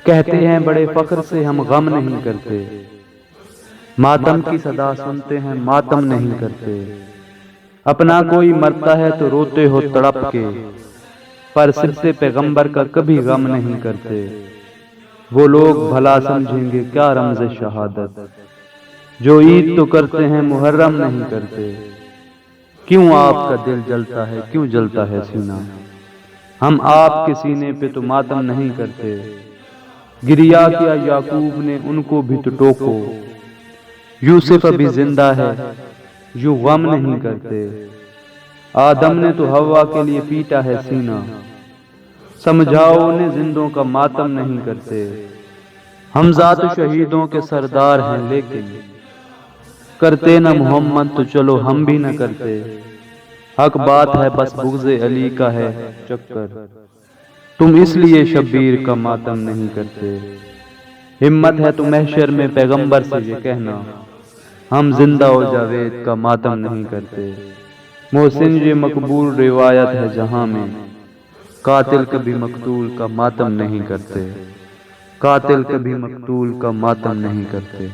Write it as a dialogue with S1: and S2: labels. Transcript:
S1: کہتے ہیں بڑے فخر سے ہم غم نہیں کرتے، ماتم کی صدا سنتے ہیں ماتم نہیں کرتے۔ اپنا کوئی مرتا ہے تو روتے ہو تڑپ کے، پر سبتے پیغمبر کا کبھی غم نہیں کرتے۔ وہ لوگ بھلا سمجھیں گے کیا رمز شہادت، جو عید تو کرتے ہیں محرم نہیں کرتے۔ کیوں آپ کا دل جلتا ہے، کیوں جلتا ہے سینہ، ہم آپ کے سینے پہ تو ماتم نہیں کرتے۔ گریا کیا یعقوب نے ان کو بھی تو ٹوکو، یوسف ابھی زندہ ہے یوں غم نہیں کرتے۔ آدم نے تو حوا کے لیے پیٹا ہے سینہ، سمجھاؤ انہیں زندوں کا ماتم نہیں کرتے۔ ہم ذات شہیدوں کے سردار ہیں لیکن کرتے نہ محمد تو چلو ہم بھی نہ کرتے۔ حق بات ہے بس بغض علی کا ہے چکر، تم اس لیے شبیر کا ماتم نہیں کرتے۔ ہمت ہے تو محشر میں پیغمبر سے یہ کہنا، ہم زندہ و جاوید کا ماتم نہیں کرتے۔ محسن یہ مقبول روایت ہے جہاں میں، قاتل کبھی مقتول کا ماتم نہیں کرتے، قاتل کبھی مقتول کا ماتم نہیں کرتے۔